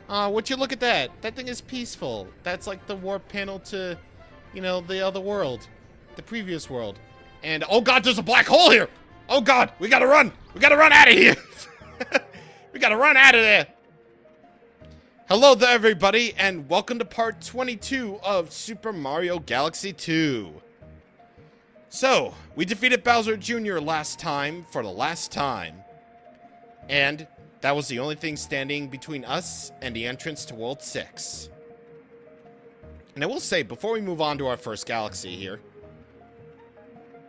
Would you look at that? That thing is peaceful. That's like the warp panel to, you know, the other world. The previous world. And, oh god, there's a black hole here! Oh god, we gotta run! We gotta run out of here! We gotta run out of there! Hello there, everybody, and welcome to part 22 of Super Mario Galaxy 2. So, we defeated Bowser Jr. last time for the last time. And that was the only thing standing between us and the entrance to World 6. And I will say, before we move on to our first galaxy here,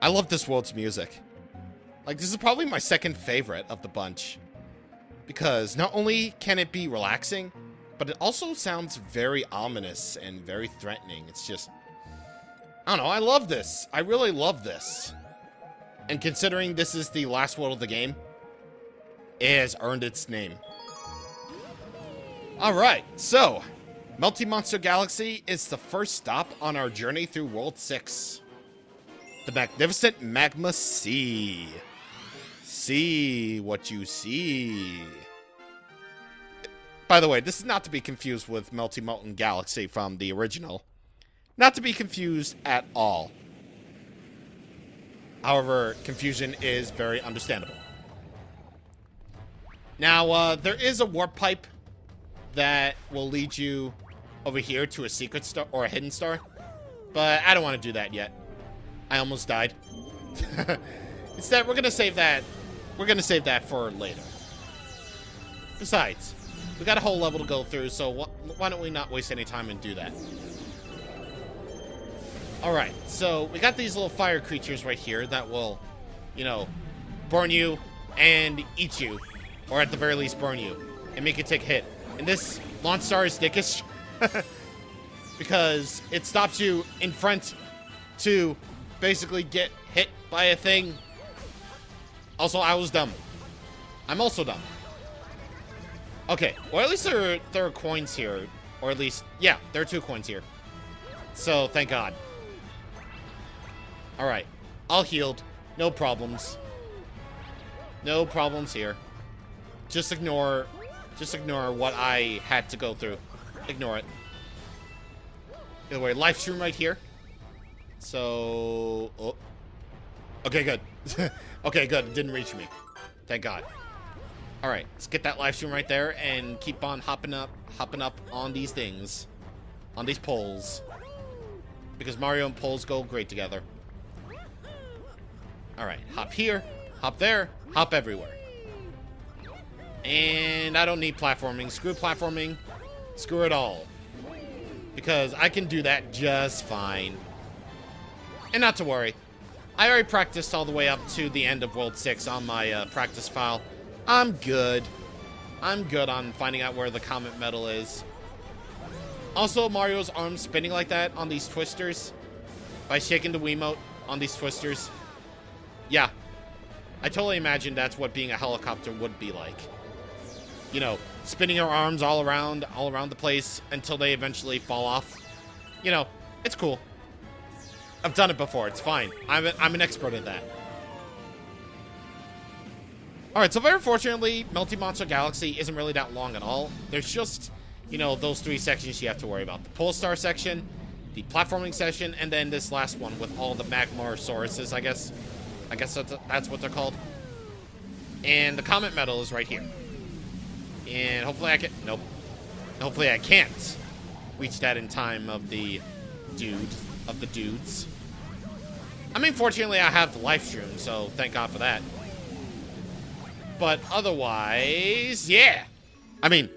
I love this world's music. Like, this is probably my second favorite of the bunch. Because not only can it be relaxing, but it also sounds very ominous and very threatening. It's just, I don't know, I love this. I really love this. And considering this is the last world of the game, it has earned its name. Alright, so, Melty Monster Galaxy is the first stop on our journey through World 6. The magnificent Magma Sea. See what you see. By the way, this is not to be confused with Melty Molten Galaxy from the original. Not to be confused at all. However, confusion is very understandable. Now, there is a warp pipe that will lead you over here to a secret star or a hidden star. But I don't want to do that yet. I almost died. Instead, we're going to save that. We're going to save that for later. Besides, we got a whole level to go through, so why don't we not waste any time and do that? Alright, so we got these little fire creatures right here that will, you know, burn you and eat you. Or at the very least burn you. And make you take a hit. And this launch star is dickish. Because it stops you in front to basically get hit by a thing. Also, I was dumb. I'm also dumb. Okay, well, at least there are coins here. Or at least, yeah, there are 2 coins here. So, thank God. Alright, all healed. No problems. No problems here. Just ignore what I had to go through. Ignore it. Either way, life stream right here. So, oh. Okay, good. Okay, good. It didn't reach me. Thank God. Alright, let's get that live stream right there and keep on hopping up on these things. On these poles. Because Mario and poles go great together. Alright, hop here, hop there, hop everywhere. And I don't need platforming. Screw platforming. Screw it all. Because I can do that just fine. And not to worry. I already practiced all the way up to the end of World 6 on my practice file. I'm good. I'm good on finding out where the comet medal is. Also, Mario's arms spinning like that on these twisters. By shaking the Wiimote on these twisters. Yeah. I totally imagine that's what being a helicopter would be like. You know, spinning your arms all around the place until they eventually fall off. You know, it's cool. I've done it before. It's fine. I'm an expert at that. Alright, so very fortunately, Melty Monster Galaxy isn't really that long at all. There's just, you know, those 3 sections you have to worry about. The Pole Star section, the platforming section, and then this last one with all the Magmarosauruses, I guess. I guess that's what they're called. And the Comet Medal is right here. And hopefully I can... Nope. Hopefully I can't reach that in time of the dudes. I mean, fortunately I have the live stream, so thank God for that. But otherwise, yeah. I mean,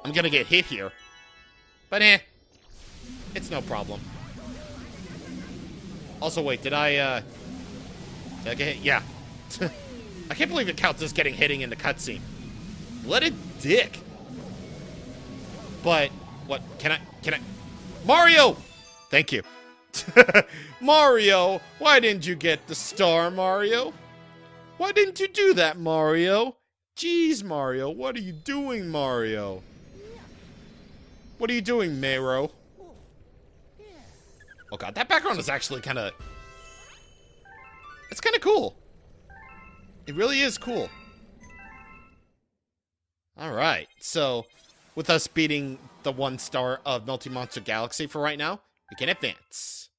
I'm gonna get hit here. But it's no problem. Also, wait, did I get hit? Yeah. I can't believe it counts as hitting in the cutscene. Let it dick. But, what, can I? Mario! Thank you. Mario, why didn't you get the star, Mario? Why didn't you do that, Mario? Jeez, Mario, what are you doing, Mario? What are you doing, Mero? Oh god, that background is actually kind of... It's kind of cool. It really is cool. Alright, so with us beating the 1 star of Melty Monster Galaxy for right now, we can advance.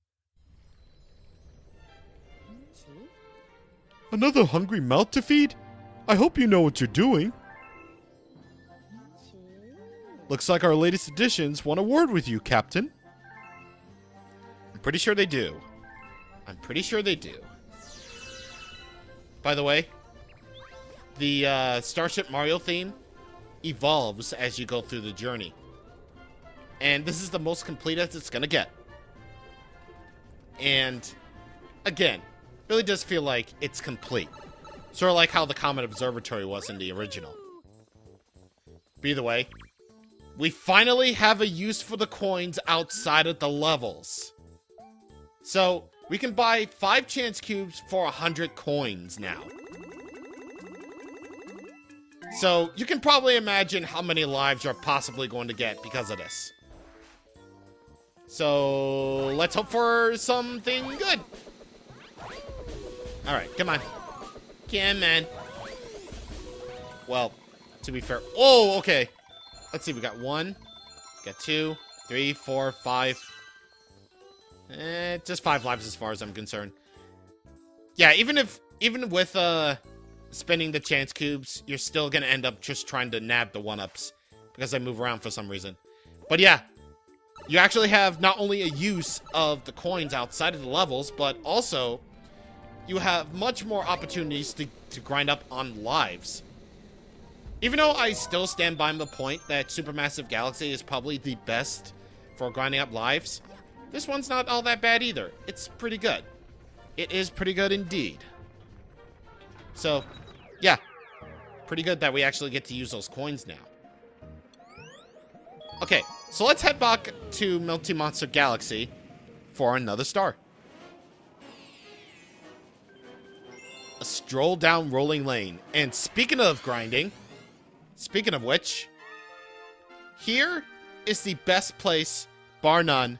Another hungry mouth to feed? I hope you know what you're doing. Looks like our latest additions want a word with you, Captain. I'm pretty sure they do. I'm pretty sure they do. By the way, the Starship Mario theme evolves as you go through the journey. And this is the most complete as it's gonna get. And, again, really does feel like it's complete. Sort of like how the Comet Observatory was in the original. But either way, we finally have a use for the coins outside of the levels. So, we can buy 5 chance cubes for 100 coins now. So, you can probably imagine how many lives you're possibly going to get because of this. So, let's hope for something good. Alright, come on. Come on. Well, to be fair... Oh, okay. Let's see, we got 1, got 2, 3, 4, 5. Just 5 lives as far as I'm concerned. Yeah, even with spending the chance cubes, you're still gonna end up just trying to nab the 1-ups because I move around for some reason. But yeah, you actually have not only a use of the coins outside of the levels, but also you have much more opportunities to grind up on lives. Even though I still stand by the point that Supermassive Galaxy is probably the best for grinding up lives, this one's not all that bad either. It's pretty good. It is pretty good indeed. So, yeah. Pretty good that we actually get to use those coins now. Okay, so let's head back to Melty Monster Galaxy for another star. A stroll down Rolling Lane. And speaking of grinding, speaking of which, here is the best place, bar none,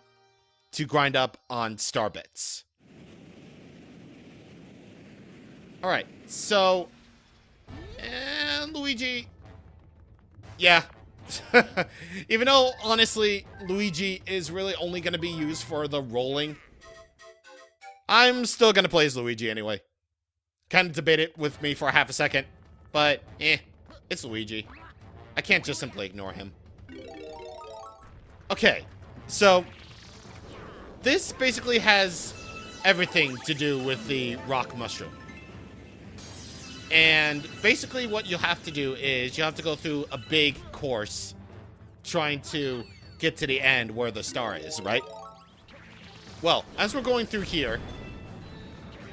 to grind up on star bits. Alright, so... And Luigi... Yeah. Even though, honestly, Luigi is really only going to be used for the rolling, I'm still going to play as Luigi anyway. Kind of debated with me for half a second, but it's Luigi. I can't just simply ignore him. Okay, so this basically has everything to do with the rock mushroom. And basically what you have to do is you have to go through a big course trying to get to the end where the star is, right? Well, as we're going through here,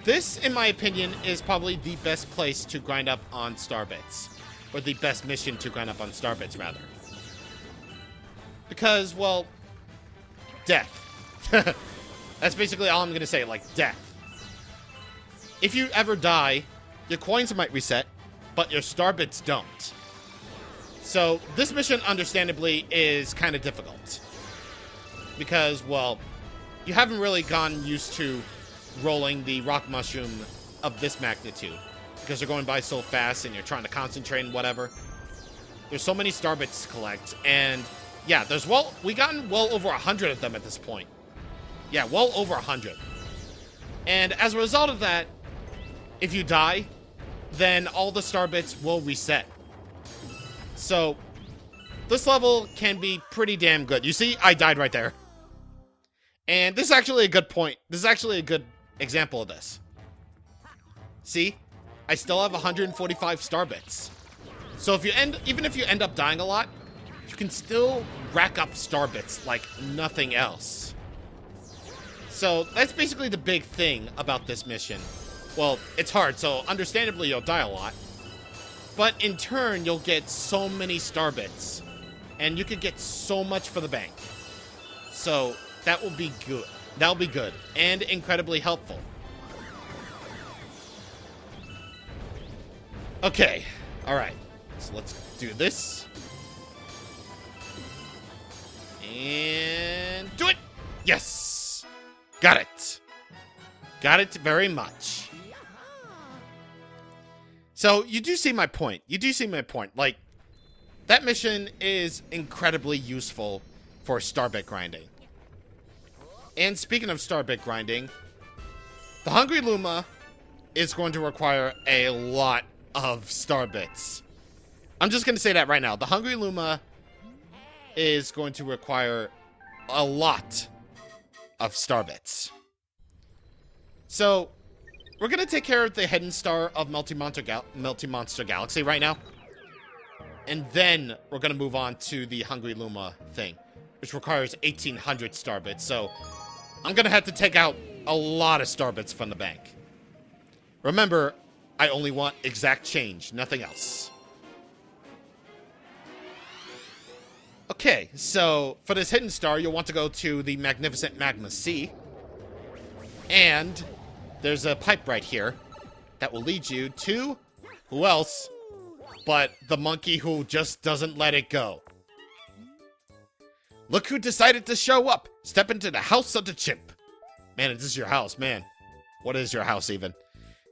this, in my opinion, is probably the best place to grind up on star bits. Or the best mission to grind up on star bits, rather. Because, well, death. That's basically all I'm going to say, like, death. If you ever die, your coins might reset, but your star bits don't. So, this mission, understandably, is kind of difficult. Because, well, you haven't really gotten used to rolling the rock mushroom of this magnitude. Because they're going by so fast and you're trying to concentrate and whatever. There's so many star bits to collect. And, yeah, we gotten well over 100 of them at this point. Yeah, well over 100. And as a result of that, if you die, then all the star bits will reset. So, this level can be pretty damn good. You see, I died right there. And this is actually a good point. This is actually a good example of this. See? I still have 145 star bits. So even if you end up dying a lot, you can still rack up star bits like nothing else. So that's basically the big thing about this mission. Well, it's hard, so understandably you'll die a lot. But in turn, you'll get so many star bits. And you could get so much for the bank. So that will be good. That'll be good. And incredibly helpful. Okay. Alright. So let's do this. And do it! Yes! Got it. Got it very much. So, you do see my point. You do see my point. Like, That mission is incredibly useful for starbit grinding. And speaking of starbit grinding, the Hungry Luma is going to require a lot of starbits. I'm just going to say that right now. The Hungry Luma is going to require a lot of starbits. So, we're going to take care of the hidden star of Melty Monster Galaxy right now. And then we're going to move on to the Hungry Luma thing, which requires 1,800 starbits. So, I'm going to have to take out a lot of starbits from the bank. Remember, I only want exact change, nothing else. Okay, so for this hidden star, you'll want to go to the Magnificent Magma Sea. And there's a pipe right here that will lead you to who else but the monkey who just doesn't let it go. Look who decided to show up. Step into the house of the chimp. Man, is this your house, man? What is your house even?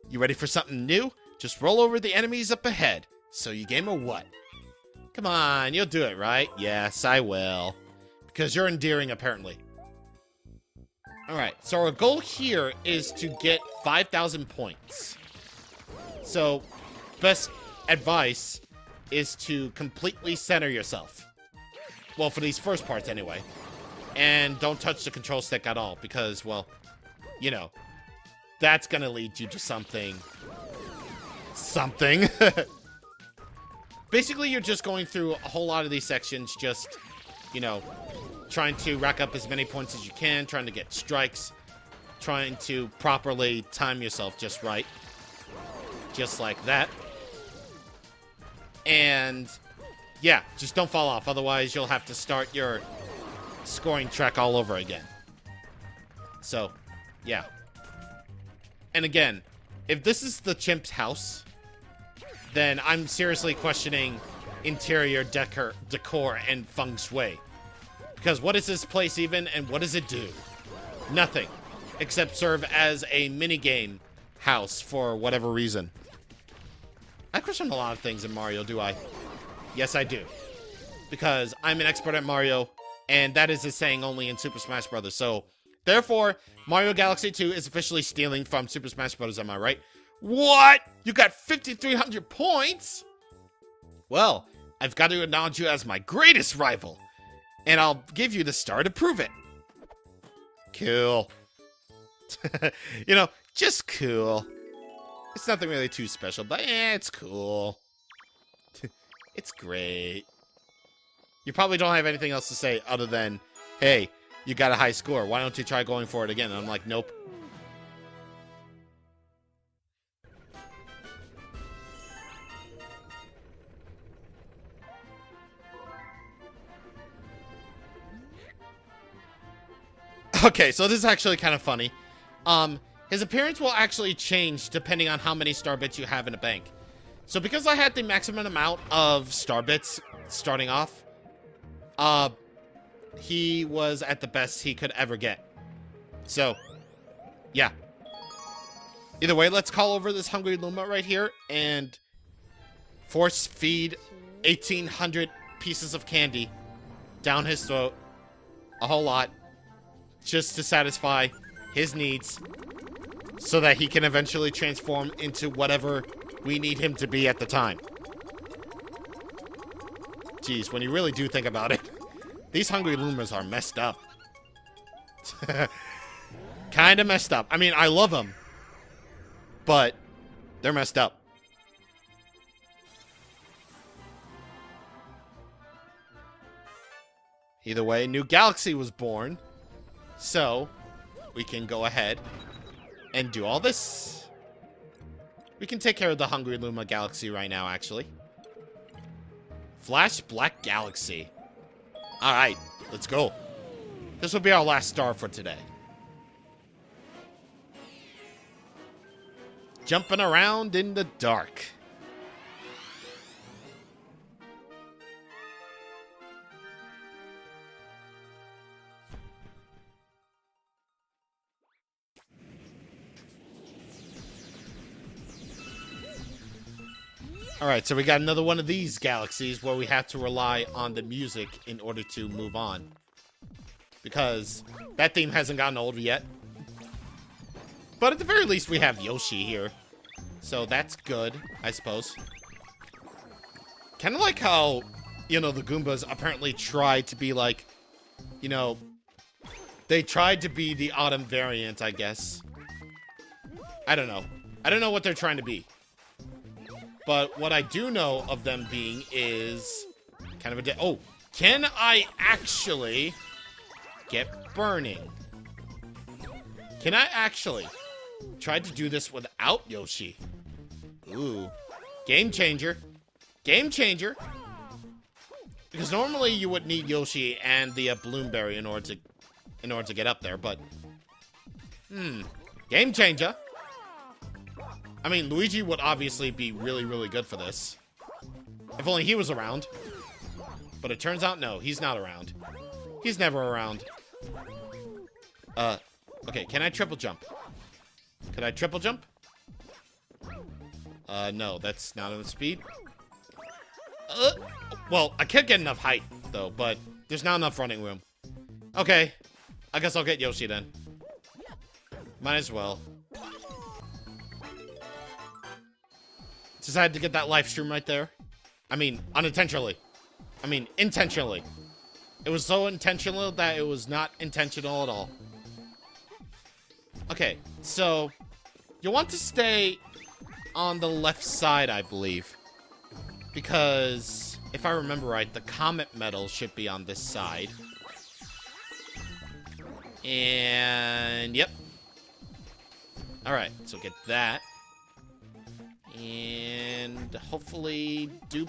You ready for something new? Just roll over the enemies up ahead. So you game or what? Come on, you'll do it, right? Yes, I will. Because you're endearing, apparently. Alright, so our goal here is to get 5,000 points. So, best advice is to completely center yourself. Well, for these first parts, anyway. And don't touch the control stick at all, because, well, you know, that's gonna lead you to something. Basically, you're just going through a whole lot of these sections, just, you know, trying to rack up as many points as you can, trying to get strikes, trying to properly time yourself just right. Just like that. And, yeah, just don't fall off, otherwise you'll have to start your scoring track all over again. So, yeah. And again, if this is the chimp's house, then I'm seriously questioning interior decor and feng shui. Because what is this place even, and what does it do? Nothing. Except serve as a minigame house for whatever reason. I question a lot of things in Mario, do I? Yes, I do. Because I'm an expert at Mario, and that is a saying only in Super Smash Bros. So, therefore, Mario Galaxy 2 is officially stealing from Super Smash Bros. Am I right? What? You got 5,300 points? Well, I've got to acknowledge you as my greatest rival. And I'll give you the star to prove it. Cool. You know, just cool. It's nothing really too special, but it's cool. It's great. You probably don't have anything else to say other than, hey, you got a high score. Why don't you try going for it again? And I'm like, nope. Okay, so this is actually kind of funny. His appearance will actually change depending on how many star bits you have in a bank. So because I had the maximum amount of star bits starting off, he was at the best he could ever get. So, yeah. Either way, let's call over this Hungry Luma right here and force feed 1,800 pieces of candy down his throat. A whole lot. Just to satisfy his needs so that he can eventually transform into whatever we need him to be at the time. Jeez, when you really do think about it, these Hungry Lumas are messed up. Kinda messed up. I mean, I love them, but they're messed up. Either way, a new galaxy was born. So, we can go ahead and do all this. We can take care of the Hungry Luma Galaxy right now, actually. Flash Black Galaxy. Alright, let's go. This will be our last star for today. Jumping around in the dark. Alright, so we got another one of these galaxies where we have to rely on the music in order to move on. Because that theme hasn't gotten old yet. But at the very least, we have Yoshi here. So that's good, I suppose. Kind of like how, you know, the Goombas apparently tried to be like, you know, they tried to be the autumn variant, I guess. I don't know. I don't know what they're trying to be. But what I do know of them being is kind of a... Oh, can I actually get burning? Can I actually try to do this without Yoshi? Ooh. Game changer. Game changer. Because normally you would need Yoshi and the Bloomberry in order to get up there, but... Game changer. I mean, Luigi would obviously be really, really good for this. If only he was around. But it turns out, no, he's not around. He's never around. Okay, can I triple jump? Can I triple jump? No, that's not enough speed. Well, I can't get enough height, though, but there's not enough running room. Okay, I guess I'll get Yoshi then. Might as well. Decided to get that live stream right there. I mean, unintentionally. I mean, intentionally. It was so intentional that it was not intentional at all. Okay, so you want to stay on the left side, I believe. Because, if I remember right, the comet medal should be on this side. And, yep. Alright, so get that. And hopefully do...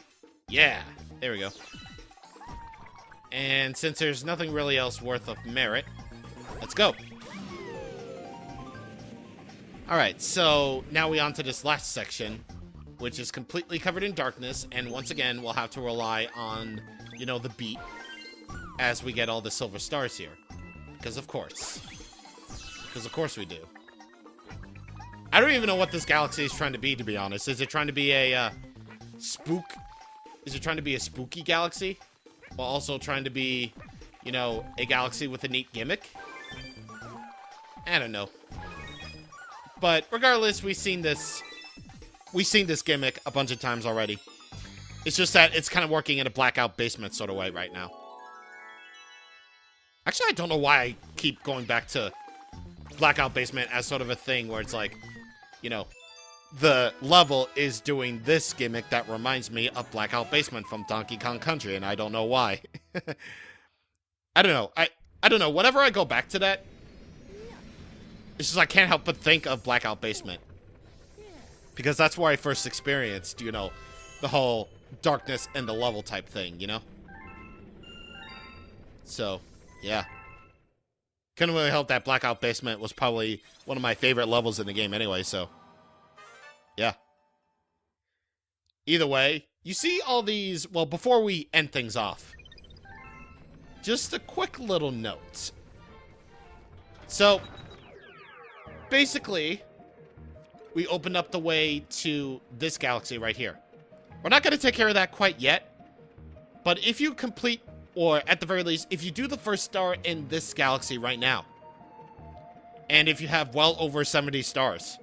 Yeah, there we go. And since there's nothing really else worth of merit, let's go. Alright, so now we on to this last section, which is completely covered in darkness, and once again, we'll have to rely on, you know, the beat as we get all the silver stars here. Because of course. Because of course we do. I don't even know what this galaxy is trying to be honest. Is it trying to be a, spook? Is it trying to be a spooky galaxy? While also trying to be, you know, a galaxy with a neat gimmick? I don't know. But regardless, we've seen this gimmick a bunch of times already. It's just that it's kind of working in a blackout basement sort of way right now. Actually, I don't know why I keep going back to blackout basement as sort of a thing where it's like, you know, the level is doing this gimmick that reminds me of Blackout Basement from Donkey Kong Country, and I don't know why. I don't know. I don't know. Whenever I go back to that, it's just I can't help but think of Blackout Basement. Because that's where I first experienced, you know, the whole darkness and the level type thing, you know? So, yeah. Couldn't really help that Blackout Basement was probably one of my favorite levels in the game anyway, so. Yeah. Either way, you see all these... Well, before we end things off, just a quick little note. So, basically, we opened up the way to this galaxy right here. We're not going to take care of that quite yet, but if you complete... Or, at the very least, if you do the first star in this galaxy right now, and if you have well over 70 stars,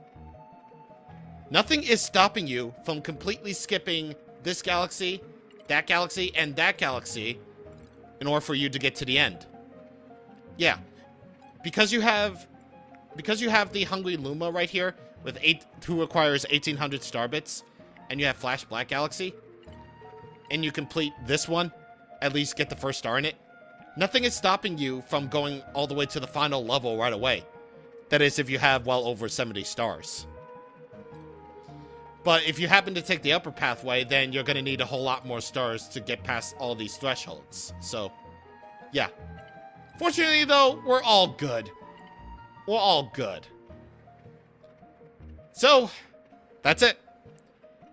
nothing is stopping you from completely skipping this galaxy, and that galaxy in order for you to get to the end. Yeah. Because you have the Hungry Luma right here, who requires 1800 star bits, and you have Flash Black Galaxy, and you complete this one, at least get the first star in it, nothing is stopping you from going all the way to the final level right away. That is, if you have well over 70 stars. But if you happen to take the upper pathway, then you're going to need a whole lot more stars to get past all these thresholds. So, yeah. Fortunately, though, we're all good. We're all good. So, that's it.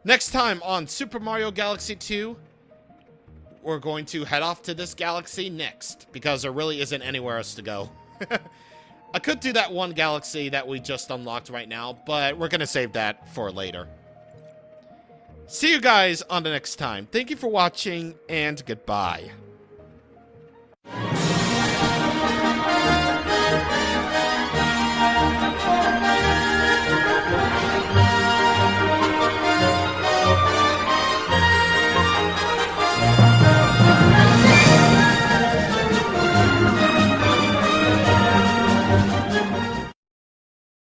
Next time on Super Mario Galaxy 2, we're going to head off to this galaxy next, because there really isn't anywhere else to go. I could do that one galaxy that we just unlocked right now, but we're going to save that for later. See you guys on the next time. Thank you for watching, and goodbye.